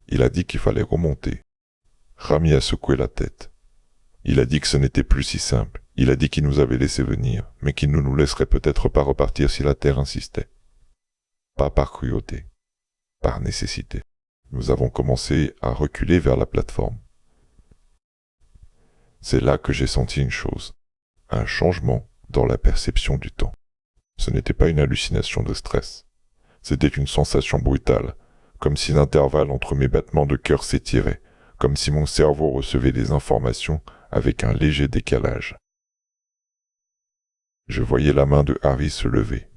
Il a dit qu'il fallait remonter. Rami a secoué la tête. Il a dit que ce n'était plus si simple. Il a dit qu'il nous avait laissé venir, mais qu'il ne nous laisserait peut-être pas repartir si la Terre insistait. Pas par cruauté, par nécessité. Nous avons commencé à reculer vers la plateforme. C'est là que j'ai senti une chose, un changement dans la perception du temps. Ce n'était pas une hallucination de stress. C'était une sensation brutale, comme si l'intervalle entre mes battements de cœur s'étirait, comme si mon cerveau recevait des informations avec un léger décalage. Je voyais la main de Harry se lever,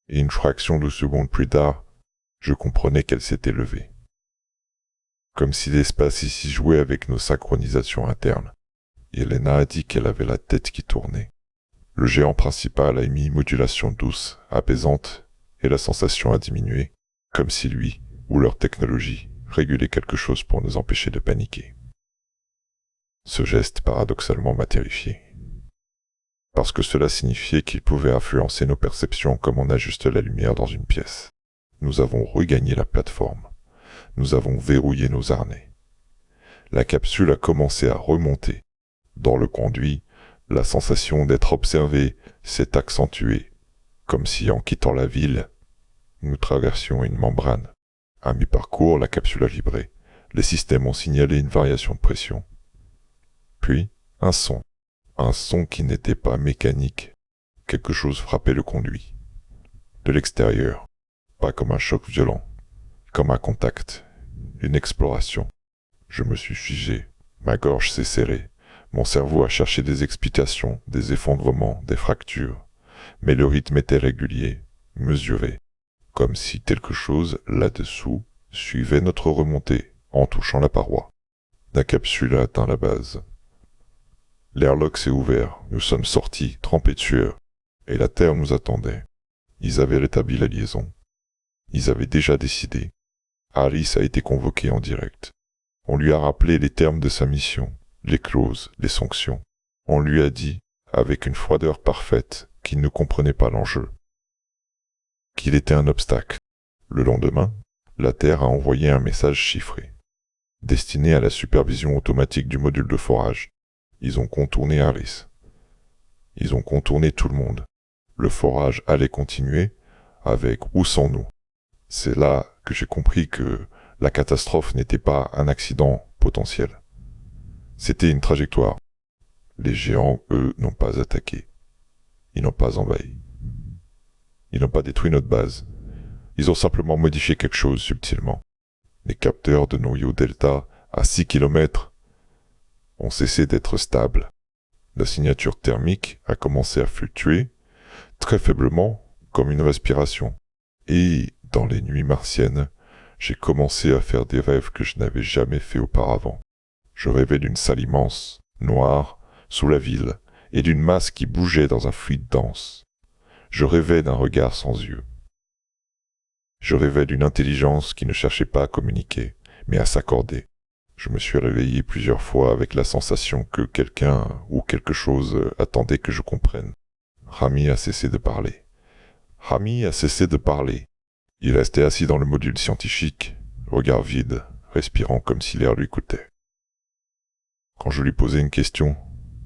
et une fraction de seconde plus tard, je comprenais qu'elle s'était levée. Comme si l'espace ici jouait avec nos synchronisations internes. Yelena a dit qu'elle avait la tête qui tournait. Le géant principal a émis une modulation douce, apaisante, et la sensation a diminué, comme si lui, ou leur technologie, régulait quelque chose pour nous empêcher de paniquer. Ce geste, paradoxalement, m'a terrifié. Parce que cela signifiait qu'il pouvait influencer nos perceptions comme on ajuste la lumière dans une pièce. Nous avons regagné la plateforme. Nous avons verrouillé nos harnais. La capsule a commencé à remonter. Dans le conduit, la sensation d'être observé s'est accentuée, comme si en quittant la ville, nous traversions une membrane. À mi-parcours, la capsule a vibré. Les systèmes ont signalé une variation de pression. Puis, un son qui n'était pas mécanique. Quelque chose frappait le conduit. De l'extérieur, pas comme un choc violent, comme un contact, une exploration. Je me suis figé, ma gorge s'est serrée, mon cerveau a cherché des explications, des effondrements, des fractures, mais le rythme était régulier, mesuré, comme si quelque chose, là-dessous, suivait notre remontée, en touchant la paroi. La capsule a atteint la base. L'airlock s'est ouvert, nous sommes sortis, trempés de sueur, et la Terre nous attendait. Ils avaient rétabli la liaison. Ils avaient déjà décidé. Alice a été convoqué en direct. On lui a rappelé les termes de sa mission, les clauses, les sanctions. On lui a dit, avec une froideur parfaite, qu'il ne comprenait pas l'enjeu. Qu'il était un obstacle. Le lendemain, la Terre a envoyé un message chiffré, destiné à la supervision automatique du module de forage. Ils ont contourné Harris. Ils ont contourné tout le monde. Le forage allait continuer, avec ou sans nous. C'est là que j'ai compris que la catastrophe n'était pas un accident potentiel. C'était une trajectoire. Les géants, eux, n'ont pas attaqué. Ils n'ont pas envahi. Ils n'ont pas détruit notre base. Ils ont simplement modifié quelque chose subtilement. Les capteurs de noyau delta, à 6 km, ont cessé d'être stables. La signature thermique a commencé à fluctuer, très faiblement, comme une respiration. Et, dans les nuits martiennes, j'ai commencé à faire des rêves que je n'avais jamais fait auparavant. Je rêvais d'une salle immense, noire, sous la ville, et d'une masse qui bougeait dans un fluide dense. Je rêvais d'un regard sans yeux. Je rêvais d'une intelligence qui ne cherchait pas à communiquer, mais à s'accorder. Je me suis réveillé plusieurs fois avec la sensation que quelqu'un ou quelque chose attendait que je comprenne. Rami a cessé de parler. Rami a cessé de parler. Il restait assis dans le module scientifique, regard vide, respirant comme si l'air lui coûtait. Quand je lui posais une question,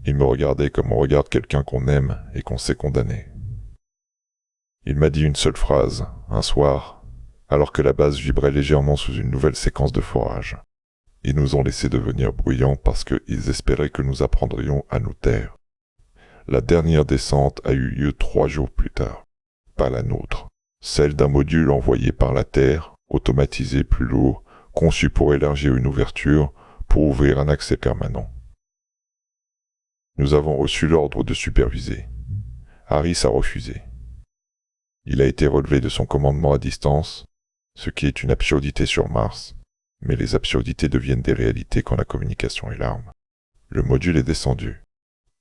il me regardait comme on regarde quelqu'un qu'on aime et qu'on sait condamner. Il m'a dit une seule phrase, un soir, alors que la base vibrait légèrement sous une nouvelle séquence de forage. Ils nous ont laissé devenir bruyants parce qu'ils espéraient que nous apprendrions à nous taire. La dernière descente a eu lieu 3 jours plus tard. Pas la nôtre. Celle d'un module envoyé par la Terre, automatisé plus lourd, conçu pour élargir une ouverture, pour ouvrir un accès permanent. Nous avons reçu l'ordre de superviser. Harris a refusé. Il a été relevé de son commandement à distance, ce qui est une absurdité sur Mars, mais les absurdités deviennent des réalités quand la communication est l'arme. Le module est descendu.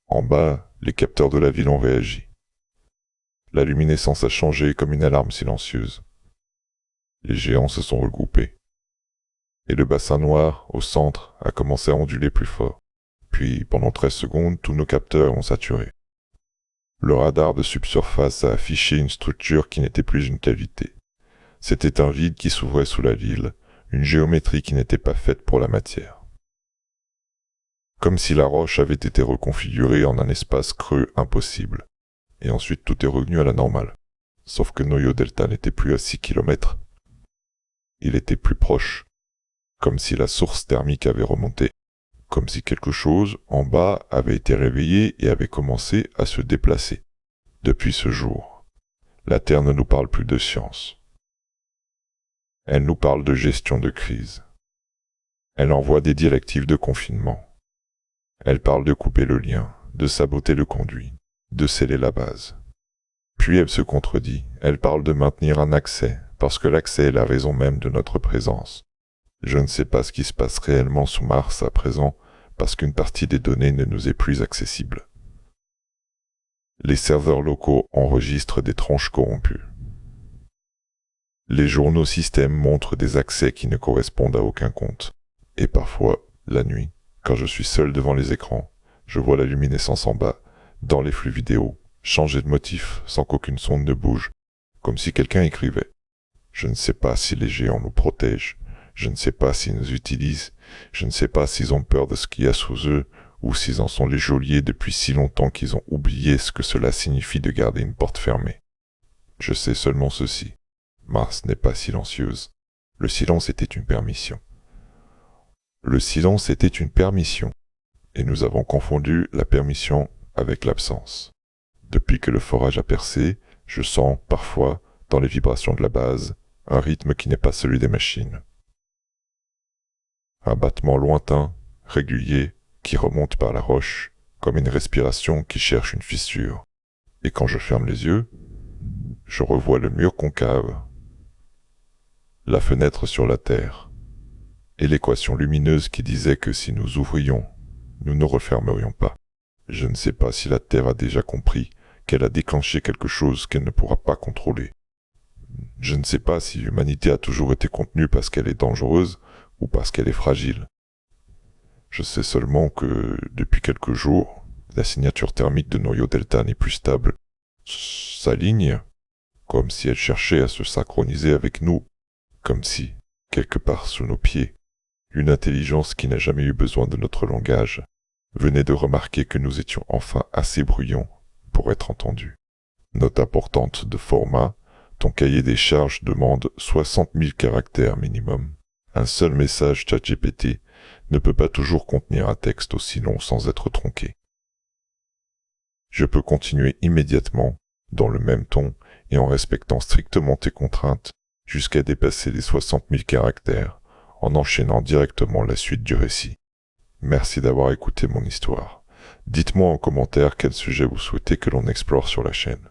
En bas, les capteurs de la ville ont réagi. La luminescence a changé comme une alarme silencieuse. Les géants se sont regroupés. Et le bassin noir, au centre, a commencé à onduler plus fort. Puis, pendant 13 secondes, tous nos capteurs ont saturé. Le radar de subsurface a affiché une structure qui n'était plus une cavité. C'était un vide qui s'ouvrait sous la ville, une géométrie qui n'était pas faite pour la matière. Comme si la roche avait été reconfigurée en un espace creux impossible. Et ensuite tout est revenu à la normale. Sauf que Noyo Delta n'était plus à 6 km. Il était plus proche. Comme si la source thermique avait remonté. Comme si quelque chose, en bas, avait été réveillé et avait commencé à se déplacer. Depuis ce jour, la Terre ne nous parle plus de science. Elle nous parle de gestion de crise. Elle envoie des directives de confinement. Elle parle de couper le lien, de saboter le conduit, de sceller la base. Puis elle se contredit, elle parle de maintenir un accès, parce que l'accès est la raison même de notre présence. Je ne sais pas ce qui se passe réellement sous Mars à présent, parce qu'une partie des données ne nous est plus accessible. Les serveurs locaux enregistrent des tronches corrompues. Les journaux systèmes montrent des accès qui ne correspondent à aucun compte. Et parfois, la nuit, quand je suis seul devant les écrans, je vois la luminescence en bas, dans les flux vidéo, changer de motif sans qu'aucune sonde ne bouge, comme si quelqu'un écrivait. Je ne sais pas si les géants nous protègent, je ne sais pas s'ils nous utilisent, je ne sais pas s'ils ont peur de ce qu'il y a sous eux, ou s'ils en sont les geôliers depuis si longtemps qu'ils ont oublié ce que cela signifie de garder une porte fermée. Je sais seulement ceci. Mars n'est pas silencieuse. Le silence était une permission. Le silence était une permission, et nous avons confondu la permission avec l'absence. Depuis que le forage a percé, je sens, parfois, dans les vibrations de la base, un rythme qui n'est pas celui des machines. Un battement lointain, régulier, qui remonte par la roche, comme une respiration qui cherche une fissure. Et quand je ferme les yeux, je revois le mur concave, la fenêtre sur la terre, et l'équation lumineuse qui disait que si nous ouvrions, nous ne refermerions pas. Je ne sais pas si la Terre a déjà compris qu'elle a déclenché quelque chose qu'elle ne pourra pas contrôler. Je ne sais pas si l'humanité a toujours été contenue parce qu'elle est dangereuse ou parce qu'elle est fragile. Je sais seulement que, depuis quelques jours, la signature thermique de Noyo Delta n'est plus stable. S'aligne, comme si elle cherchait à se synchroniser avec nous, comme si, quelque part sous nos pieds, une intelligence qui n'a jamais eu besoin de notre langage venait de remarquer que nous étions enfin assez bruyants pour être entendus. Note importante de format, ton cahier des charges demande 60 000 caractères minimum. Un seul message ChatGPT ne peut pas toujours contenir un texte aussi long sans être tronqué. Je peux continuer immédiatement, dans le même ton et en respectant strictement tes contraintes, jusqu'à dépasser les 60 000 caractères, en enchaînant directement la suite du récit. Merci d'avoir écouté mon histoire. Dites-moi en commentaire quel sujet vous souhaitez que l'on explore sur la chaîne.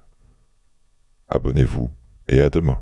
Abonnez-vous et à demain.